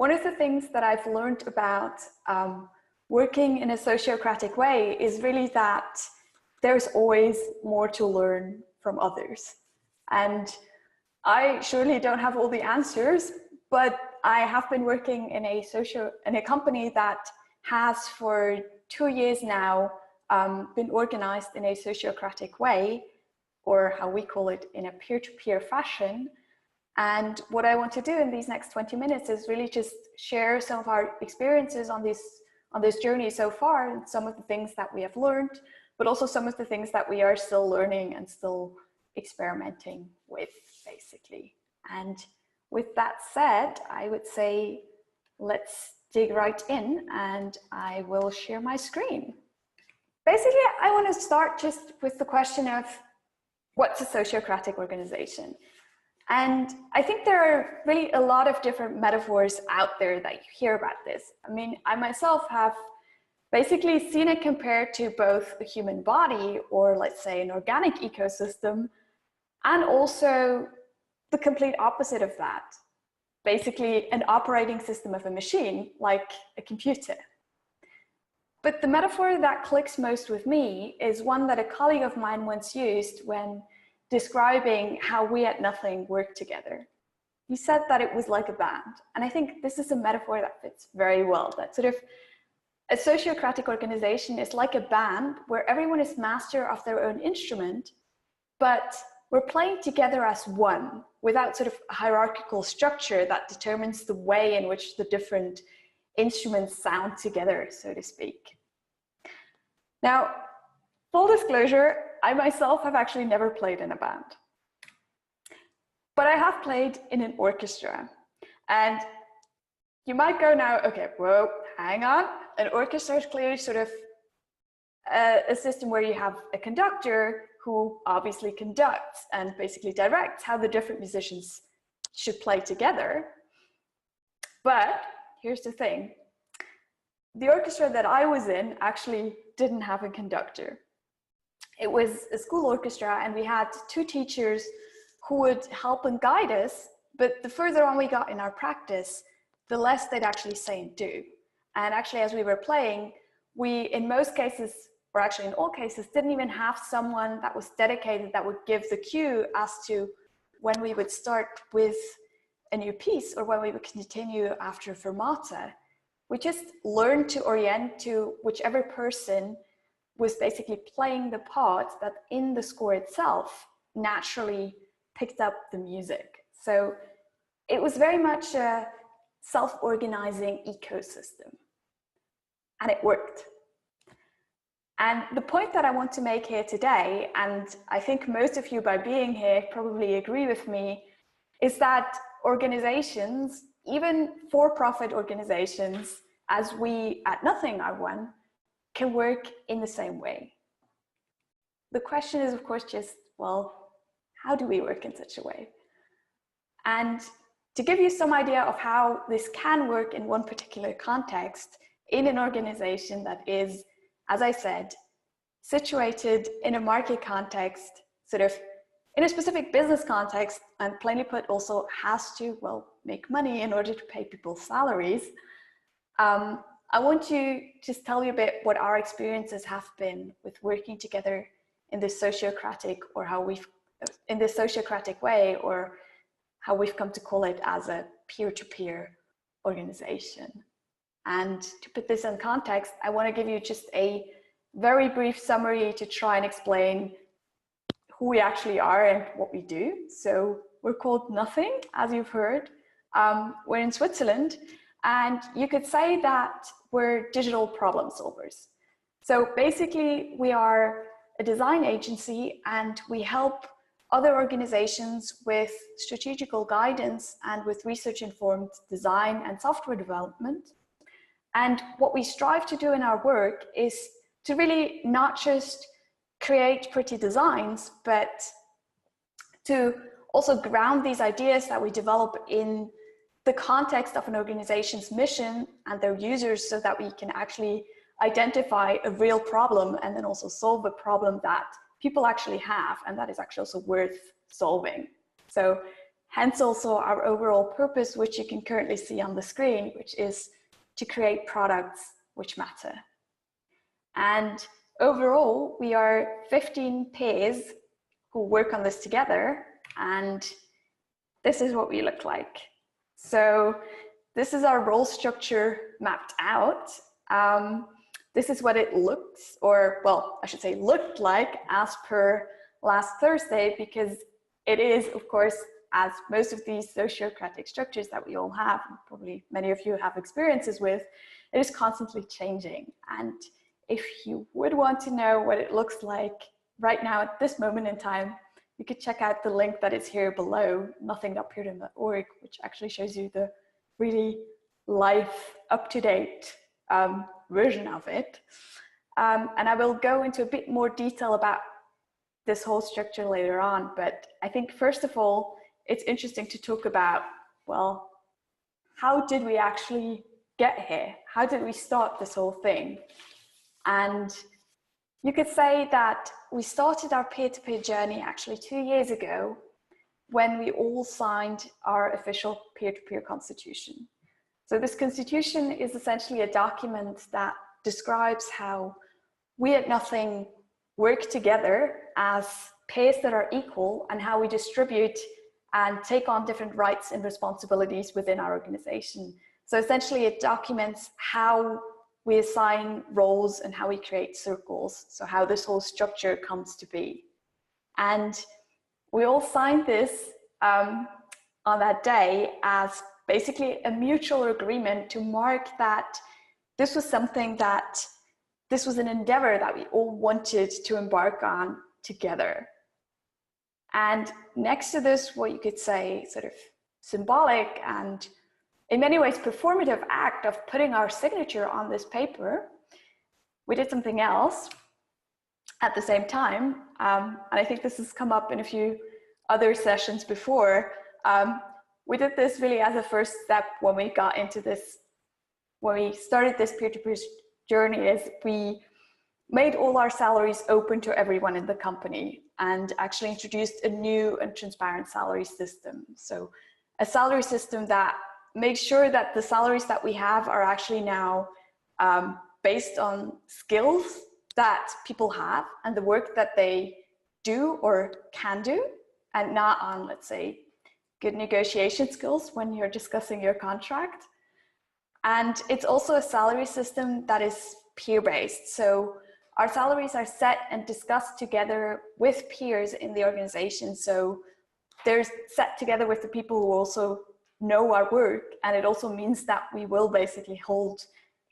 one of the things that I've learned about working in a sociocratic way is really that there's always more to learn from others. And I surely don't have all the answers, but I have been working in a company that has for 2 years now been organized in a sociocratic way, or how we call it, in a peer-to-peer fashion. And what I want to do in these next 20 minutes is really just share some of our experiences on this journey so far, and some of the things that we have learned, but also some of the things that we are still learning and still experimenting with, basically. And with that said, I would say, let's dig right in, and I will share my screen. Basically, I want to start just with the question of what's a sociocratic organization? And I think there are really a lot of different metaphors out there that you hear about this. I mean, I myself have basically seen it compared to both the human body, or let's say an organic ecosystem, and also the complete opposite of that. Basically an operating system of a machine, like a computer. But the metaphor that clicks most with me is one that a colleague of mine once used when describing how we at Nothing work together. He said that it was like a band. And I think this is a metaphor that fits very well. That sort of a sociocratic organization is like a band where everyone is master of their own instrument, but we're playing together as one, without sort of a hierarchical structure that determines the way in which the different instruments sound together, so to speak. Now, full disclosure, I myself have actually never played in a band. But I have played in an orchestra. And you might go now, okay, whoa, hang on. An orchestra is clearly sort of a system where you have a conductor who obviously conducts and basically directs how the different musicians should play together. But here's the thing. The orchestra that I was in actually didn't have a conductor. It was a school orchestra, and we had 2 teachers who would help and guide us, but the further on we got in our practice, the less they'd actually say and do. And actually, as we were playing, we, in most cases, or actually in all cases, didn't even have someone that was dedicated that would give the cue as to when we would start with a new piece or when we would continue after fermata. We just learned to orient to whichever person was basically playing the part that in the score itself naturally picked up the music. So it was very much a self-organizing ecosystem, and it worked. And the point that I want to make here today, and I think most of you by being here probably agree with me, is that organizations, even for-profit organizations, as we at Nothing are one, can work in the same way. The question is, of course, just, well, how do we work in such a way? And to give you some idea of how this can work in one particular context, in an organization that is, as I said, situated in a market context, sort of in a specific business context, and plainly put also has to, well, make money in order to pay people's salaries. I want to just tell you a bit what our experiences have been with working together in this sociocratic, or how we've, in this sociocratic way, or how we've come to call it as a peer-to-peer organization. And to put this in context, I want to give you just a very brief summary to try and explain who we actually are and what we do. So we're called Nothing, as you've heard. We're in Switzerland, and you could say that we're digital problem solvers. So basically, we are a design agency, and we help other organizations with strategical guidance and with research-informed design and software development. And what we strive to do in our work is to really not just create pretty designs, but to also ground these ideas that we develop in the context of an organization's mission and their users, so that we can actually identify a real problem and then also solve a problem that people actually have, and that is actually also worth solving. So hence also our overall purpose, which you can currently see on the screen, which is to create products which matter. And overall, we are 15 peers who work on this together, and this is what we look like. So this is our role structure mapped out. This is what it looks, or well, I should say looked like as per last Thursday, because it is, of course, as most of these sociocratic structures that we all have, and probably many of you have experiences with, it is constantly changing. And if you would want to know what it looks like right now at this moment in time, you could check out the link that is here below, nothing.portman.org, which actually shows you the really live, up-to-date version of it. And I will go into a bit more detail about this whole structure later on, but I think first of all, it's interesting to talk about, well, how did we actually get here? How did we start this whole thing? And you could say that we started our peer-to-peer journey actually 2 years ago when we all signed our official peer-to-peer constitution. So this constitution is essentially a document that describes how we at Nothing work together as peers that are equal, and how we distribute and take on different rights and responsibilities within our organization. So essentially it documents how we assign roles and how we create circles, so how this whole structure comes to be. And we all signed this on that day as basically a mutual agreement to mark that this was something that, this was an endeavor that we all wanted to embark on together. And next to this, what you could say sort of symbolic and in many ways performative act of putting our signature on this paper, we did something else at the same time. And I think this has come up in a few other sessions before. We did this really as a first step when we got into this, when we started this peer-to-peer journey, is we made all our salaries open to everyone in the company and actually introduced a new and transparent salary system. So a salary system that makes sure that the salaries that we have are actually now based on skills that people have and the work that they do or can do, and not on, let's say, good negotiation skills when you're discussing your contract. And it's also a salary system that is peer-based. So our salaries are set and discussed together with peers in the organization. So they're set together with the people who also know our work, and it also means that we will basically hold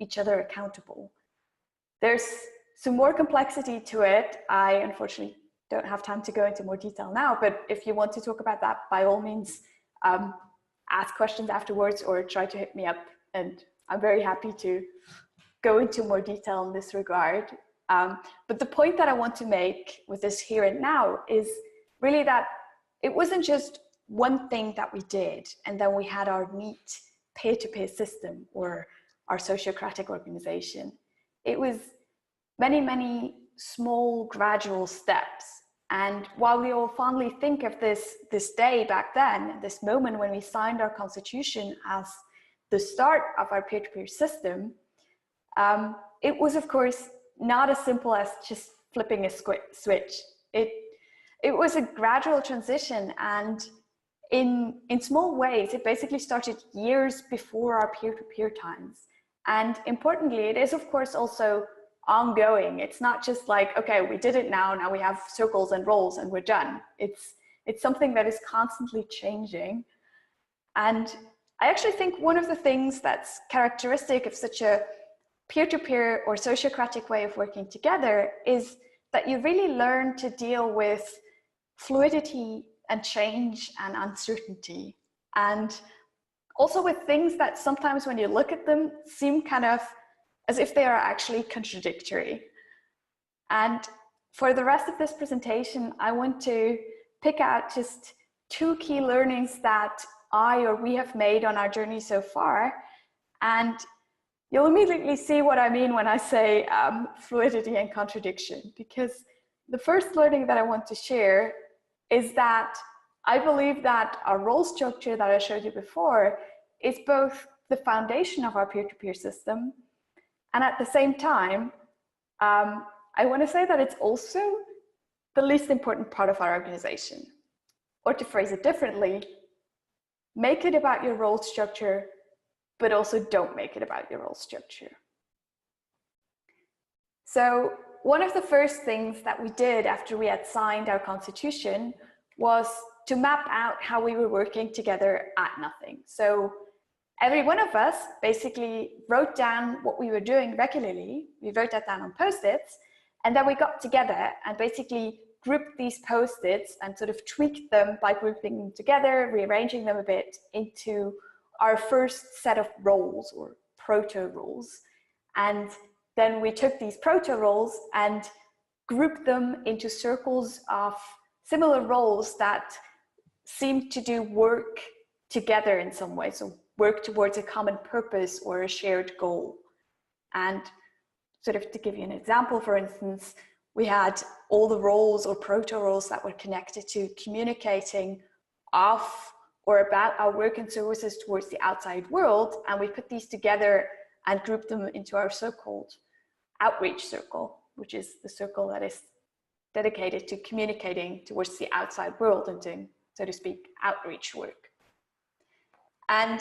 each other accountable. There's some more complexity to it. I unfortunately don't have time to go into more detail now, but if you want to talk about that, by all means, ask questions afterwards or try to hit me up, and I'm very happy to go into more detail in this regard. But the point that I want to make with this here and now is really that it wasn't just one thing that we did and then we had our neat peer-to-peer system or our sociocratic organization. It was many, many small gradual steps. And while we all fondly think of this day back then, this moment when we signed our constitution as the start of our peer-to-peer system, it was of course not as simple as just flipping a switch. It was a gradual transition, and in small ways, it basically started years before our peer-to-peer times. And importantly, it is of course also ongoing. It's not just like, okay, we did it now we have circles and roles and we're done. It's something that is constantly changing. And I actually think one of the things that's characteristic of such a peer-to-peer or sociocratic way of working together is that you really learn to deal with fluidity and change and uncertainty, and also with things that sometimes when you look at them seem kind of as if they are actually contradictory. And for the rest of this presentation, I want to pick out just 2 key learnings that we have made on our journey so far. And you'll immediately see what I mean when I say fluidity and contradiction, because the first learning that I want to share is that I believe that our role structure that I showed you before is both the foundation of our peer-to-peer system, and at the same time, I want to say that it's also the least important part of our organization. Or to phrase it differently, make it about your role structure, but also don't make it about your role structure. So one of the first things that we did after we had signed our constitution was to map out how we were working together at nothing. So every one of us basically wrote down what we were doing regularly. We wrote that down on Post-its, and then we got together and basically grouped these Post-its and sort of tweaked them by grouping them together, rearranging them a bit into our first set of roles or proto-roles. And then we took these proto-roles and grouped them into circles of similar roles that seemed to do work together in some way, so work towards a common purpose or a shared goal. And sort of to give you an example, for instance, we had all the roles or proto-roles that were connected to communicating of or about our work and services towards the outside world, and we put these together and grouped them into our so-called outreach circle, which is the circle that is dedicated to communicating towards the outside world and doing, so to speak, outreach work. And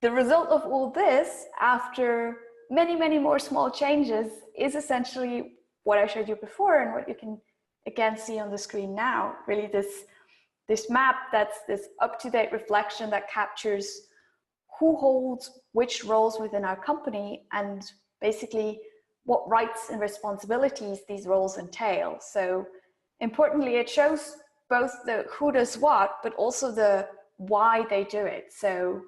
the result of all this, after many, many more small changes, is essentially what I showed you before and what you can again see on the screen now. Really this map that's this up-to-date reflection that captures who holds which roles within our company and basically what rights and responsibilities these roles entail. So importantly, it shows both the who does what, but also the why they do it. So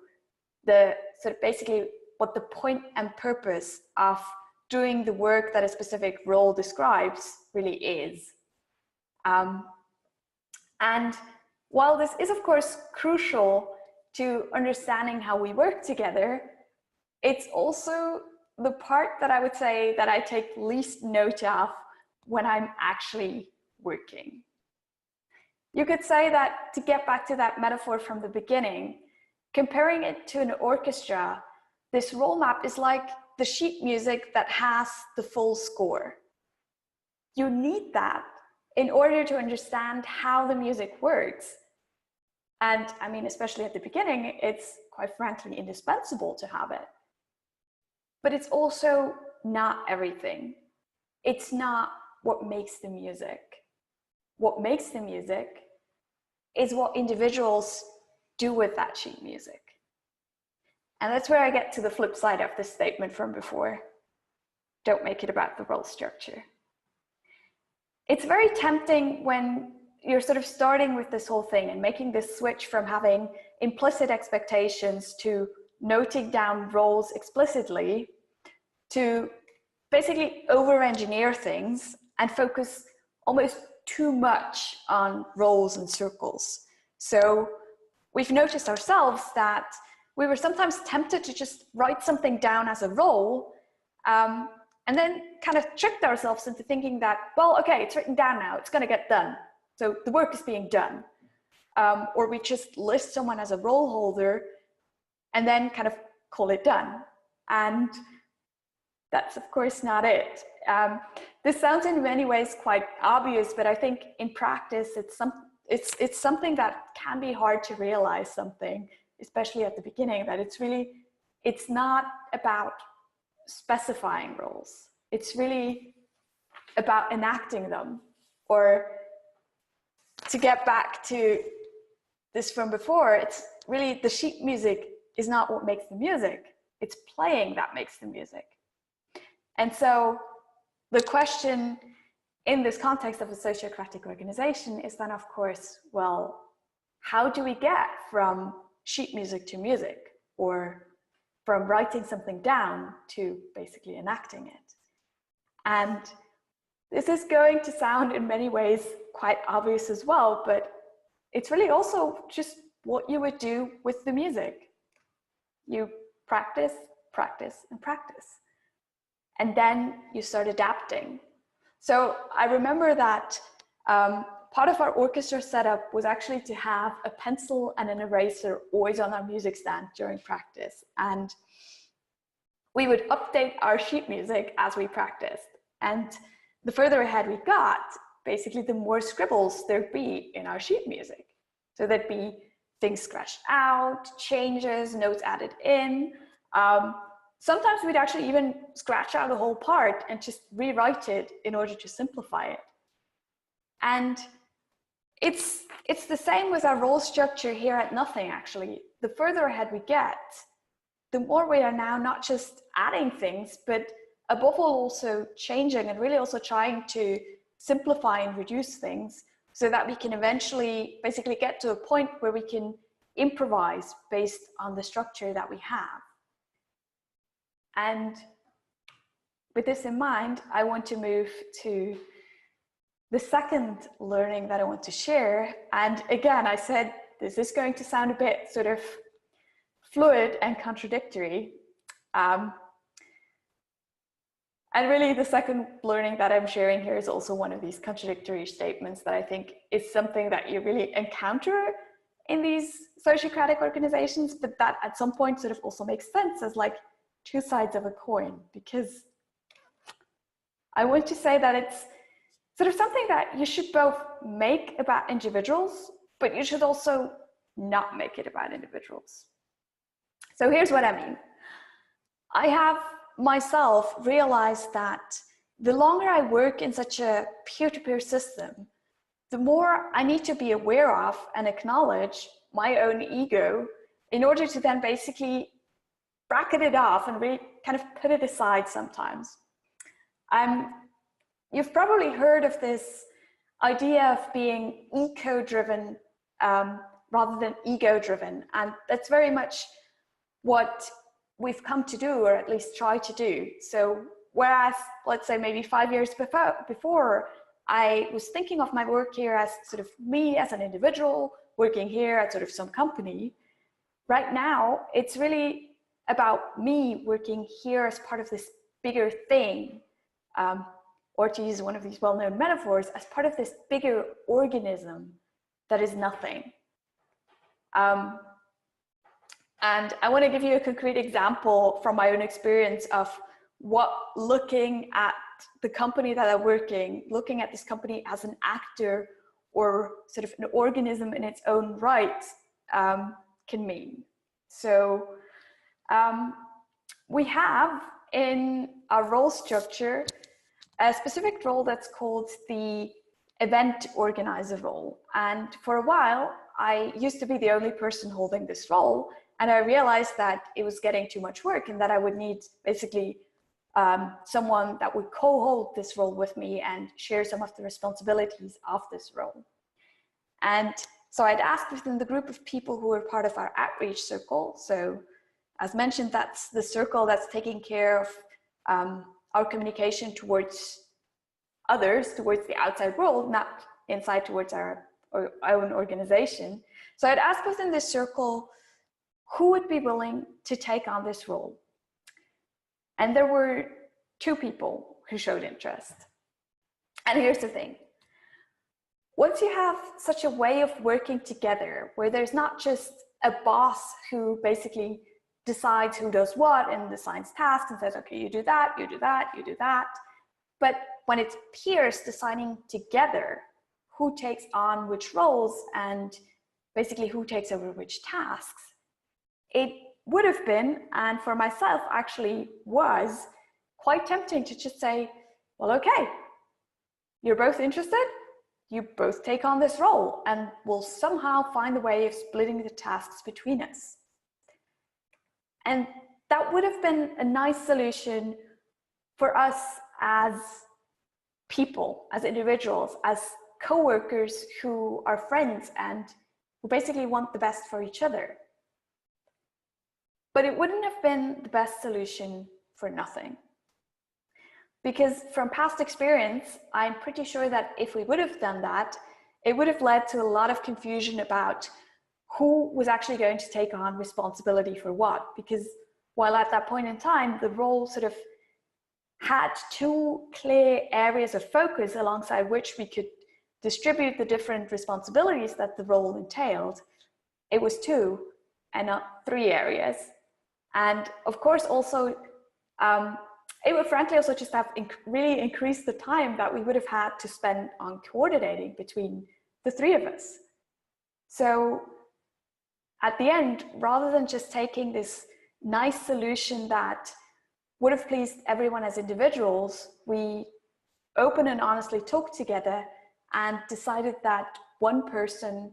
the sort of basically what the point and purpose of doing the work that a specific role describes really is. And while this is of course crucial to understanding how we work together, it's also the part that I would say that I take least note of when I'm actually working. You could say that, to get back to that metaphor from the beginning, comparing it to an orchestra, this role map is like the sheet music that has the full score. You need that in order to understand how the music works. And I mean, especially at the beginning, it's quite frankly indispensable to have it. But it's also not everything. It's not what makes the music. What makes the music is what individuals do with that sheet music. And that's where I get to the flip side of this statement from before. Don't make it about the role structure. It's very tempting when you're sort of starting with this whole thing and making this switch from having implicit expectations to noting down roles explicitly to basically over-engineer things and focus almost too much on roles and circles. So we've noticed ourselves that we were sometimes tempted to just write something down as a role and then kind of tricked ourselves into thinking that, well, okay, it's written down now, it's going to get done. So the work is being done. Or we just list someone as a role holder and then kind of call it done. And that's of course not it. This sounds in many ways quite obvious, but I think in practice it's something that can be hard to realize something, especially at the beginning, that it's not about specifying roles. It's really about enacting them. Or to get back to this from before, it's really the sheet music is not what makes the music. It's playing that makes the music. And so the question in this context of a sociocratic organization is then, of course, well, how do we get from sheet music to music, or from writing something down to basically enacting it? And this is going to sound in many ways quite obvious as well, but it's really also just what you would do with the music. You practice, practice, and practice. And then you start adapting. So I remember that part of our orchestra setup was actually to have a pencil and an eraser always on our music stand during practice. And we would update our sheet music as we practiced. And the further ahead we got, basically the more scribbles there'd be in our sheet music. So there'd be things scratched out, changes, notes added in. Sometimes we'd actually even scratch out a whole part and just rewrite it in order to simplify it. And it's the same with our role structure here at Nothing, actually. The further ahead we get, the more we are now not just adding things, but above all also changing and really also trying to simplify and reduce things so that we can eventually basically get to a point where we can improvise based on the structure that we have. And with this in mind, I want to move to the second learning that I want to share. And again, I said this is going to sound a bit sort of fluid and contradictory. And really the second learning that I'm sharing here is also one of these contradictory statements that I think is something that you really encounter in these sociocratic organizations, but that at some point sort of also makes sense as like two sides of a coin, because I want to say that it's sort of something that you should both make about individuals, but you should also not make it about individuals. So here's what I mean. I have myself realized that the longer I work in such a peer-to-peer system, the more I need to be aware of and acknowledge my own ego in order to then basically bracket it off and really kind of put it aside sometimes. You've probably heard of this idea of being eco-driven rather than ego-driven, and that's very much what we've come to do, or at least try to do. So whereas, let's say maybe 5 years before, I was thinking of my work here as sort of me as an individual, working here at sort of some company, right now, it's really about me working here as part of this bigger thing, or to use one of these well-known metaphors, as part of this bigger organism that is Nothing. And I want to give you a concrete example from my own experience of what looking at the company that I'm looking at this company as an actor or sort of an organism in its own right can mean. So we have in our role structure a specific role that's called the event organizer role. And for a while, I used to be the only person holding this role. And I realized that it was getting too much work and that I would need basically someone that would co-hold this role with me and share some of the responsibilities of this role. And so I'd asked within the group of people who were part of our outreach circle. So as mentioned, that's the circle that's taking care of our communication towards others, towards the outside world, not inside towards our own organization. So I'd asked within this circle, who would be willing to take on this role? And there were 2 people who showed interest. And here's the thing. Once you have such a way of working together, where there's not just a boss who basically decides who does what and assigns tasks and says, okay, you do that, you do that, you do that. But when it's peers deciding together who takes on which roles and basically who takes over which tasks, it would have been, and for myself actually was, quite tempting to just say, well, okay, you're both interested, you both take on this role, and we'll somehow find a way of splitting the tasks between us. And that would have been a nice solution for us as people, as individuals, as co-workers who are friends and who basically want the best for each other. But it wouldn't have been the best solution for Nothing. Because from past experience, I'm pretty sure that if we would have done that, it would have led to a lot of confusion about who was actually going to take on responsibility for what. Because while at that point in time, the role sort of had 2 clear areas of focus alongside which we could distribute the different responsibilities that the role entailed, it was 2 and not 3 areas. And of course, also, it would frankly also just have really increased the time that we would have had to spend on coordinating between the 3 of us. So at the end, rather than just taking this nice solution that would have pleased everyone as individuals, we open and honestly talked together and decided that one person,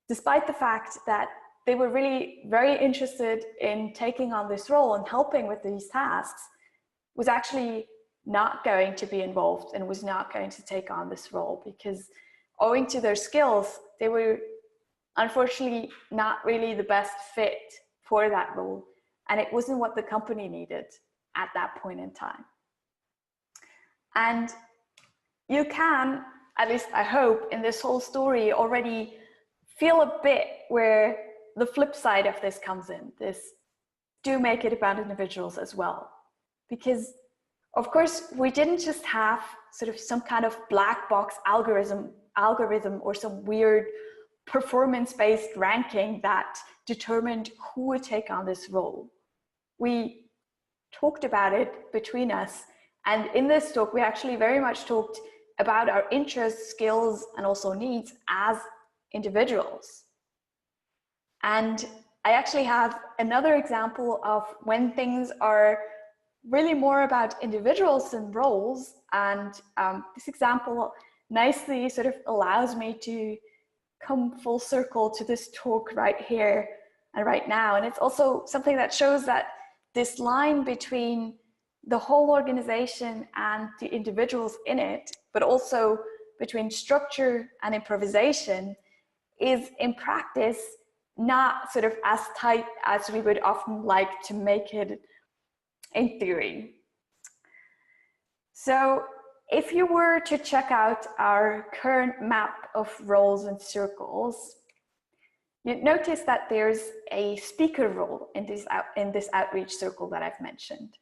despite the fact that they were really very interested in taking on this role and helping with these tasks, was actually not going to be involved and was not going to take on this role because owing to their skills, they were unfortunately not really the best fit for that role. And it wasn't what the company needed at that point in time. And you can, at least I hope, in this whole story already feel a bit where the flip side of this comes in, this do make it about individuals as well. Because of course, we didn't just have sort of some kind of black box algorithm or some weird performance-based ranking that determined who would take on this role. We talked about it between us. And in this talk, we actually very much talked about our interests, skills, and also needs as individuals. And I actually have another example of when things are really more about individuals than roles. And this example nicely sort of allows me to come full circle to this talk right here and right now. And it's also something that shows that this line between the whole organization and the individuals in it, but also between structure and improvisation, is in practice not sort of as tight as we would often like to make it in theory. So if you were to check out our current map of roles and circles, you'd notice that there's a speaker role in this outreach circle that I've mentioned.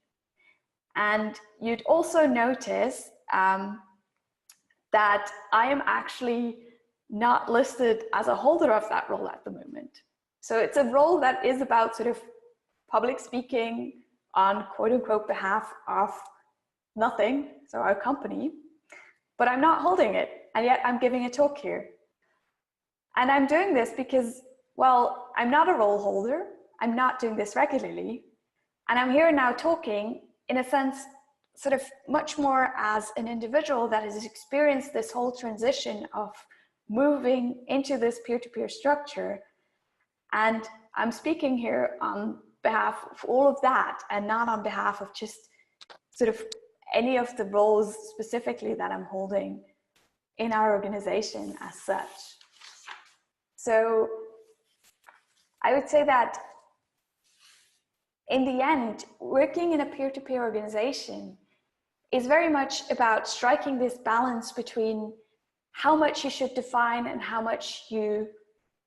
And you'd also notice that I am actually not listed as a holder of that role at the moment. So it's a role that is about sort of public speaking on quote unquote behalf of nothing, so our company, but I'm not holding it, and yet I'm giving a talk here. And I'm doing this because, well, I'm not a role holder, I'm not doing this regularly, and I'm here now talking, in a sense, sort of much more as an individual that has experienced this whole transition of moving into this peer-to-peer structure. And I'm speaking here on behalf of all of that and not on behalf of just sort of any of the roles specifically that I'm holding in our organization as such. So I would say that in the end, working in a peer-to-peer organization is very much about striking this balance between how much you should define and how much you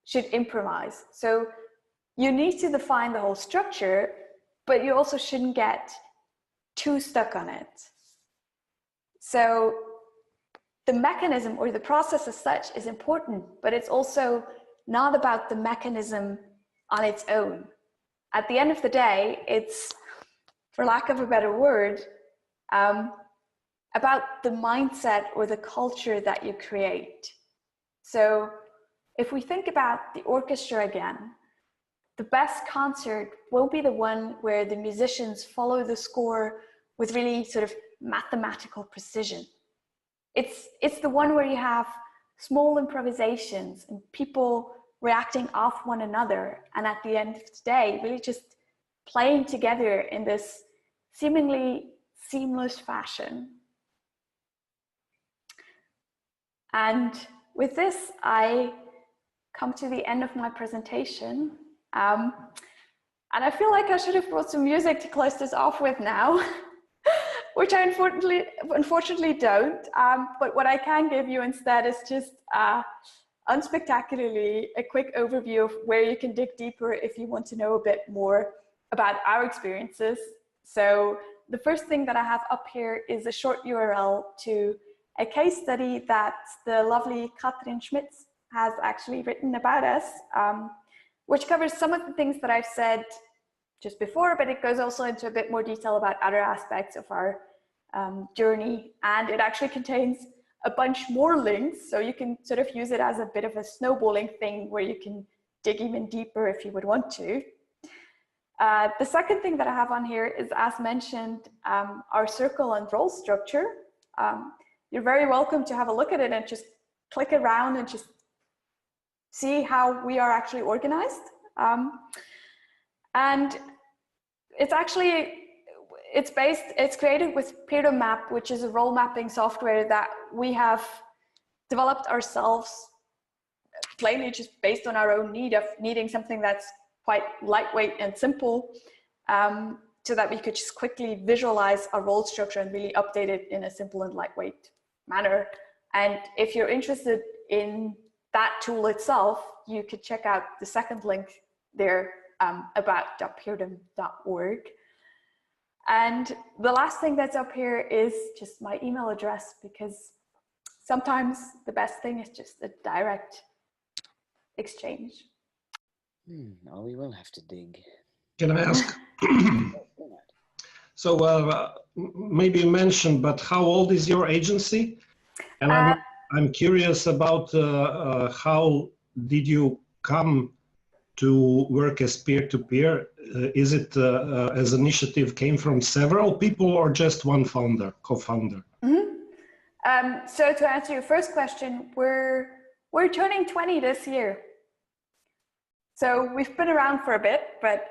should improvise. So you need to define the whole structure, but you also shouldn't get too stuck on it. So the mechanism or the process as such is important, but it's also not about the mechanism on its own. At the end of the day, it's, for lack of a better word, about the mindset or the culture that you create. So if we think about the orchestra again, the best concert won't be the one where the musicians follow the score with really sort of mathematical precision. It's the one where you have small improvisations and people reacting off one another, and at the end of the day, really just playing together in this seemingly seamless fashion. And with this, I come to the end of my presentation. And I feel like I should have brought some music to close this off with now, which I unfortunately don't. But what I can give you instead is just unspectacularly a quick overview of where you can dig deeper if you want to know a bit more about our experiences. So the first thing that I have up here is a short URL to a case study that the lovely Katrin Schmitz has actually written about us, which covers some of the things that I've said just before, but it goes also into a bit more detail about other aspects of our journey. And it actually contains a bunch more links, so you can sort of use it as a bit of a snowballing thing where you can dig even deeper if you would want to. The second thing that I have on here is, as mentioned, our circle and role structure. You're very welcome to have a look at it and just click around and just see how we are actually organized. And it's created with Peer2Map, which is a role mapping software that we have developed ourselves, plainly just based on our own need of needing something that's quite lightweight and simple, so that we could just quickly visualize our role structure and really update it in a simple and lightweight manner. And if you're interested in that tool itself, you could check out the second link there, about.peerdom.org. And the last thing that's up here is just my email address, because sometimes the best thing is just a direct exchange. Now we will have to dig. Can I ask? So maybe you mentioned, but how old is your agency? And I'm curious about how did you come to work as peer-to-peer? Is it as initiative came from several people or just one founder, co-founder? Mm-hmm. So to answer your first question, we're turning 20 this year. So we've been around for a bit, but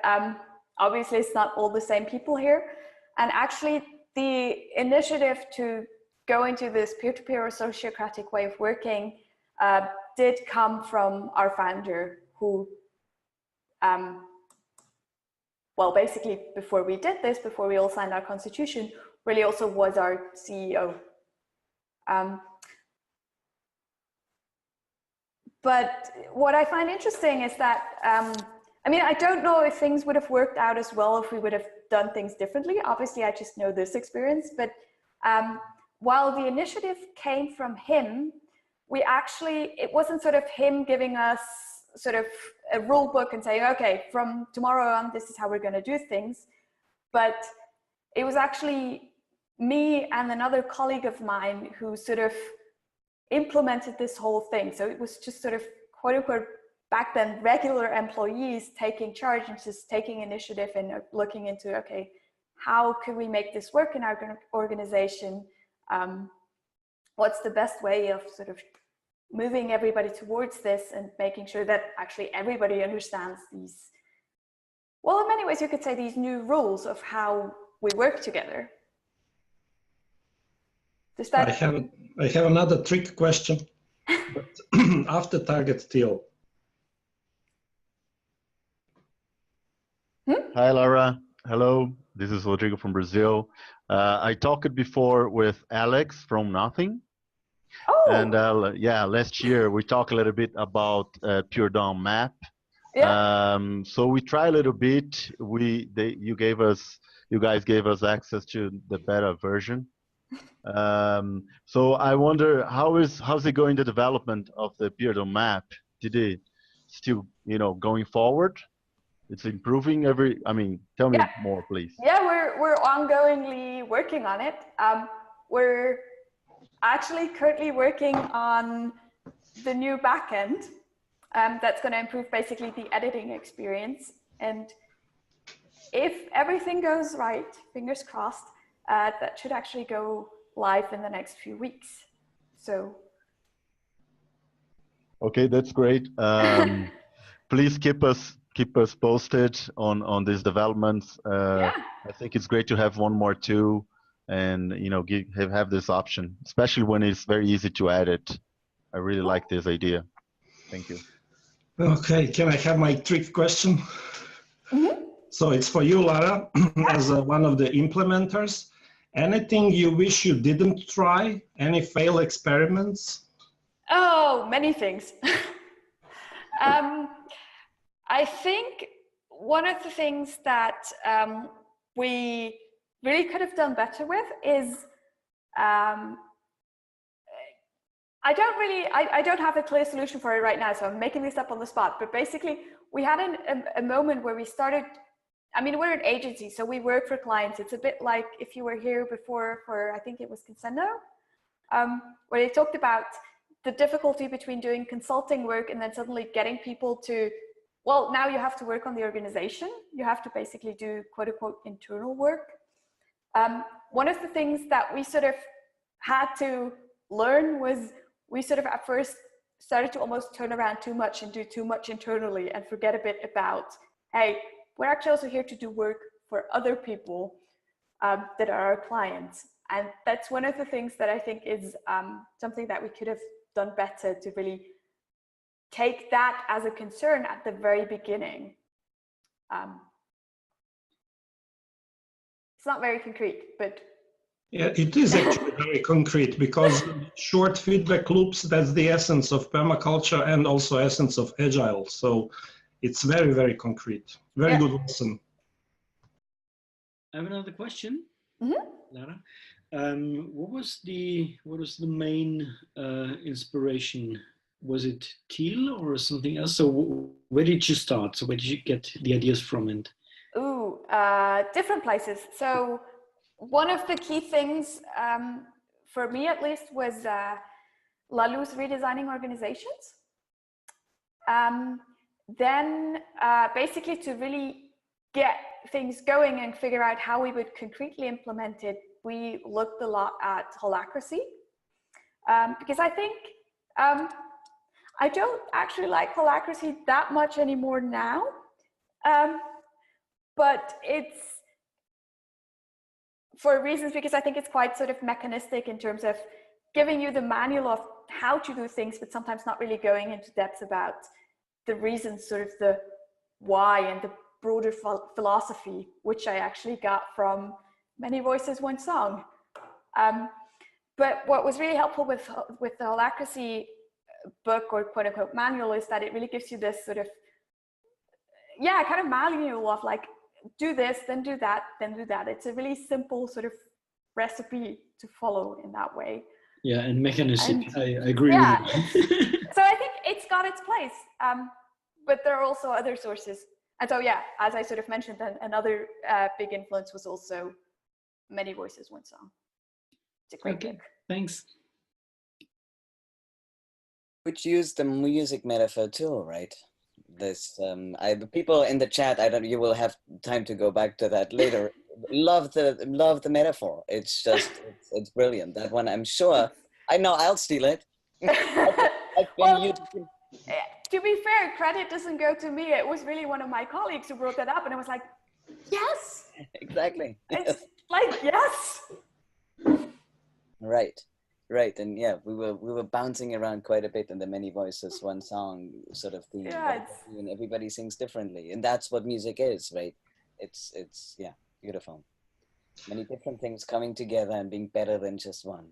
obviously it's not all the same people here. And actually the initiative to go into this peer-to-peer or sociocratic way of working did come from our founder, who, well, basically before we did this, before we all signed our constitution, really also was our CEO. But what I find interesting is that, I mean, I don't know if things would have worked out as well if we would have done things differently. Obviously, I just know this experience. But while the initiative came from him, it wasn't sort of him giving us sort of a rule book and saying, okay, from tomorrow on, this is how we're going to do things. But it was actually me and another colleague of mine who sort of implemented this whole thing. So it was just sort of, quote unquote, back then, regular employees taking charge and just taking initiative and looking into, okay, how can we make this work in our organization? What's the best way of sort of moving everybody towards this and making sure that actually everybody understands these, well, in many ways you could say these new rules of how we work together. Does that... I have another trick question. But after target till. Hi, Lara. Hello. This is Rodrigo from Brazil. I talked before with Alex from Nothing. Oh. And yeah, last year we talked a little bit about Peer2Map. Yeah. So we try a little bit. You guys gave us access to the beta version. So I wonder how's it going, the development of the Peer2Map? Did it still, going forward? It's improving I mean, tell me more, please. Yeah, we're ongoingly working on it. We're actually currently working on the new backend that's going to improve basically the editing experience. And if everything goes right, fingers crossed, that should actually go live in the next few weeks. So. Okay, that's great. Please keep us posted on these developments. I think it's great to have one more tool and have this option, especially when it's very easy to edit. I really like this idea. Thank you. Okay, can I have my trick question? Mm-hmm. So it's for you, Lara, as one of the implementers. Anything you wish you didn't try? Any failed experiments? Oh, many things. I think one of the things that we really could have done better with is I don't have a clear solution for it right now, so I'm making this up on the spot. But basically, we had a moment where we started, I mean, we're an agency, so we work for clients. It's a bit like if you were here before for, I think it was Consendo, where they talked about the difficulty between doing consulting work and then suddenly getting people to, well, now you have to work on the organization. You have to basically do quote unquote internal work. One of the things that we sort of had to learn was we sort of at first started to almost turn around too much and do too much internally and forget a bit about, hey, we're actually also here to do work for other people that are our clients. And that's one of the things that I think is something that we could have done better, to really take that as a concern at the very beginning. It's not very concrete, but yeah, it is actually very concrete, because short feedback loops, that's the essence of permaculture and also essence of agile. So it's very, very concrete. Very good lesson. I have another question, mm-hmm. Lara. What was the main inspiration? Was it teal or something else? So where did you start? So where did you get the ideas from? And different places. So one of the key things for me, at least, was Lalou's redesigning organizations. Then basically to really get things going and figure out how we would concretely implement it, we looked a lot at holacracy, because I think I don't actually like holacracy that much anymore now, but it's for reasons, because I think it's quite sort of mechanistic in terms of giving you the manual of how to do things, but sometimes not really going into depth about the reasons, sort of the why and the broader philosophy, which I actually got from Many Voices, One Song. But what was really helpful with the holacracy book, or quote unquote manual, is that it really gives you this sort of, yeah, kind of manual of like, do this, then do that, then do that. It's a really simple sort of recipe to follow in that way. Yeah, and mechanistic, I agree yeah, with you. So I think it's got its place, but there are also other sources. And so, yeah, as I sort of mentioned, another big influence was also Many Voices, One Song. It's a great book. Thanks. Which used the music metaphor too, right? This the people in the chat, you will have time to go back to that later. love the metaphor. It's just it's brilliant. That one, I'm sure. I know I'll steal it. Well, to be fair, credit doesn't go to me. It was really one of my colleagues who brought that up, and I was like, yes. Exactly. It's like, yes. Right, and yeah, we were bouncing around quite a bit in the Many Voices, One Song sort of theme. Yeah, and everybody sings differently, and that's what music is, right? It's yeah, beautiful. Many different things coming together and being better than just one.